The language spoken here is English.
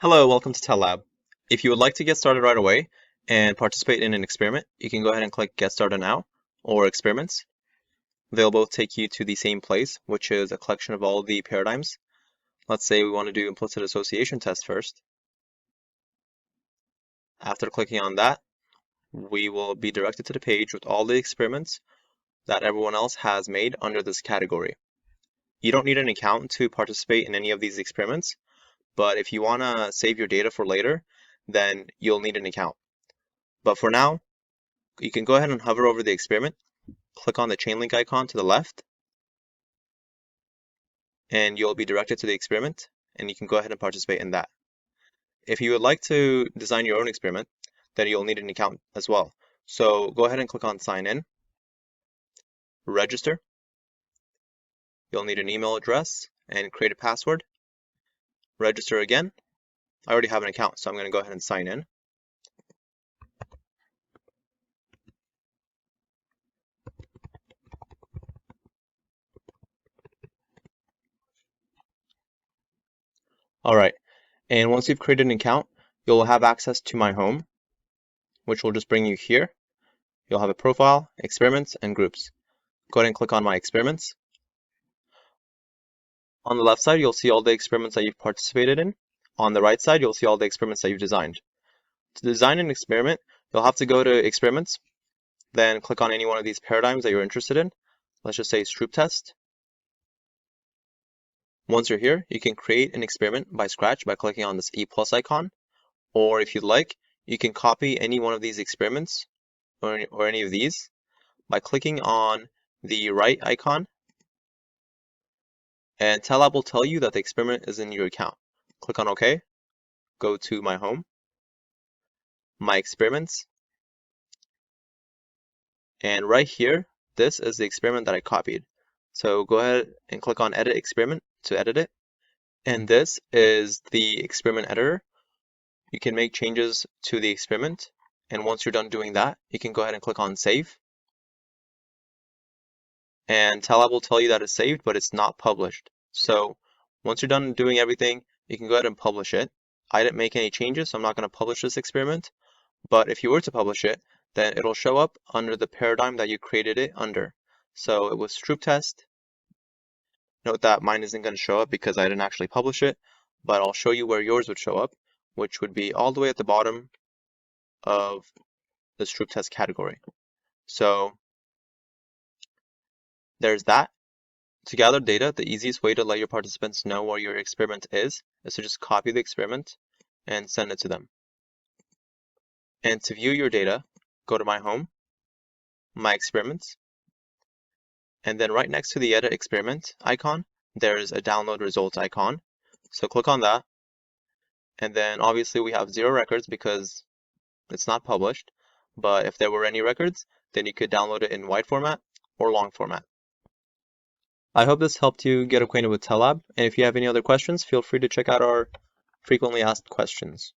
Hello, welcome to TELLab. If you would like to get started right away and participate in an experiment, you can go ahead and click Get Started Now or Experiments. They'll both take you to the same place, which is a collection of all the paradigms. Let's say we want to do implicit association test first. After clicking on that, we will be directed to the page with all the experiments that everyone else has made under this category. You don't need an account to participate in any of these experiments, but if you want to save your data for later, then you'll need an account. But for now, you can go ahead and hover over the experiment, click on the chain link icon to the left, and you'll be directed to the experiment, and you can go ahead and participate in that. If you would like to design your own experiment, then you'll need an account as well. So go ahead and click on Sign In, Register. You'll need an email address and create a password. Register again. I already have an account, so I'm going to go ahead and sign in. All right, and once you've created an account, you'll have access to My Home, which will just bring you here. You'll have a profile, experiments, and groups. Go ahead and click on My Experiments. On the left side, you'll see all the experiments that you've participated in. On the right side, you'll see all the experiments that you've designed. To design an experiment, you'll have to go to Experiments, then click on any one of these paradigms that you're interested in. Let's just say Stroop test. Once you're here, you can create an experiment by scratch by clicking on this E+ icon, or if you'd like, you can copy any one of these experiments or any of these by clicking on the right icon, and TELLab will tell you that the experiment is in your account. Click on OK, go to My Home, My Experiments, and right here, this is the experiment that I copied. So go ahead and click on Edit Experiment to edit it. And this is the experiment editor. You can make changes to the experiment. And once you're done doing that, you can go ahead and click on Save. And TELLab will tell you that it's saved, but it's not published. So once you're done doing everything, you can go ahead and publish it. I didn't make any changes, so I'm not going to publish this experiment. But if you were to publish it, then it'll show up under the paradigm that you created it under. So it was Stroop test. Note that mine isn't going to show up because I didn't actually publish it, but I'll show you where yours would show up, which would be all the way at the bottom of the Stroop test category. So there's that. To gather data, the easiest way to let your participants know where your experiment is to just copy the experiment and send it to them. And to view your data, go to My Home, My Experiments, and then right next to the Edit Experiment icon, there's a Download Results icon. So click on that, and then obviously we have 0 records because it's not published, but if there were any records, then you could download it in wide format or long format. I hope this helped you get acquainted with TELLab, and if you have any other questions, feel free to check out our frequently asked questions.